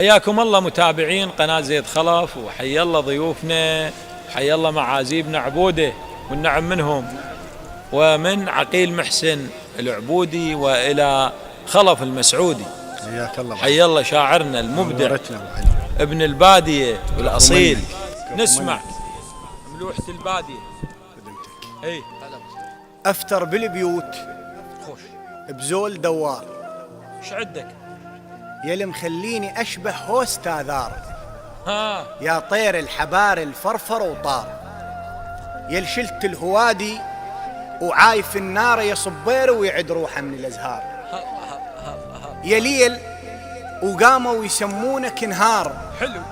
حياكم الله متابعين قناة زيد خلف، وحيا الله ضيوفنا، حيا الله معازيبنا عبوده والنعم منهم، ومن عقيل محسن العبودي وإلى خلف المسعودي. حياك الله. حيا الله شاعرنا المبدع ابن البادية والأصيل. نسمع ملوحة البادية. اي افتر بالبيوت خوش بزول دوار، ايش عندك؟ يلي مخليني اشبه هوست آذار، ها يا طير الحبار الفرفر وطار، يل شلت الهوادي وعايف النار، يا صبير ويعد روحه من الازهار، يا ليل وقاموا يسمونك نهار، حلو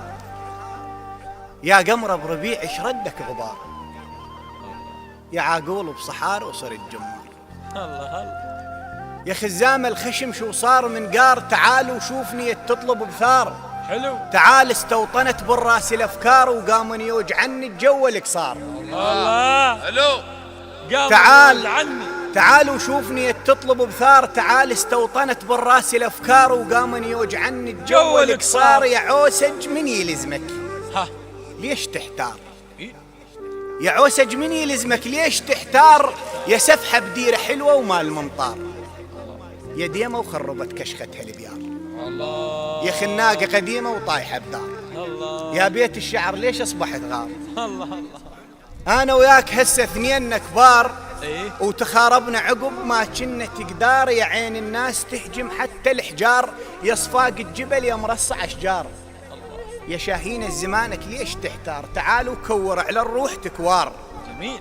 يا قمر بربيع ايش ردك غبار، يا عاقول بصحار وصرت جمار، الله الله يا خزام الخشم شو صار من قار، تعال وشوفني تطلب بثار، حلو تعال استوطنت بالراس الافكار وقامن يوجعني الجو القصار، الله حلو تعال عني تعال وشوفني تطلب بثار، تعال استوطنت بالراس الافكار وقامن يوجعني الجو القصار، يا عوسج من يلزمك ها ليش تحتار، يا عوسج من يلزمك ليش تحتار، يا سفحة بديرة حلوة ومال ممطار، يا ديمة وخربت كشختها البيار، الله يا خناقة قديمة وطايحة بدار، الله يا بيت الشعر ليش أصبحت غار، الله الله أنا وياك هسه اثنين كبار، ايه وتخاربنا عقب ما كنا تقدار، يا عين الناس تهجم حتى الحجار، يا صفاق الجبل يا مرصع أشجار، يا شاهين الزمانك ليش تحتار، تعالوا كور على الروح تكوار، جميل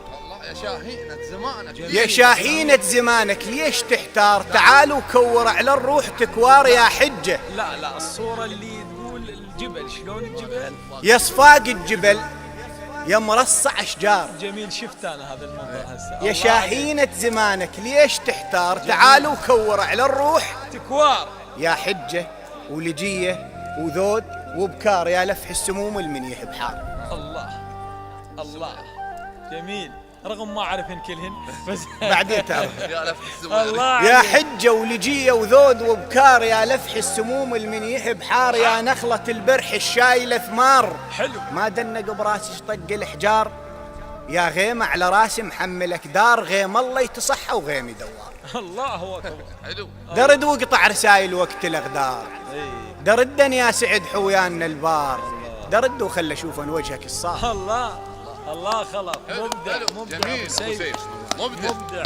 يا شاهينة زمانك يا شاهينة زمانك ليش تحتار، تعالوا كور على الروح تكوار، يا حجة لا لا الصورة اللي تقول الجبل، شلون الجبل؟ يا صفاق الجبل يا مرصع أشجار، جميل شفت أنا هذا المنظر هسه. يا شاهينة زمانك ليش تحتار، تعالوا كور على الروح تكوار، يا حجة ولجية وذود وبكار، يا لفح السموم المنيح بحار، الله الله جميل، رغم ما أعرفن كلهن بس بعدين تعرف. يا لف الزمان الله يا عليك. حجة ولجية وذود وبكار، يا لفح السموم المنيح بحار، يا نخلة البرح الشايلة ثمار، حلو ما دنق براسي طق الحجار، يا غيمة على راسي محملك دار، غيم الله يتصحى وغيمي دوار، الله أكبر حلو درد وقطع رسايل وقت الأغدار، إيه. دردن يا سعد حويانا البار، درد وخلى اشوفن وجهك الصار. الله الله خلف حلو مبدع حلو مبدع جميل أبو أبو سيف. سيف مبدع مبدع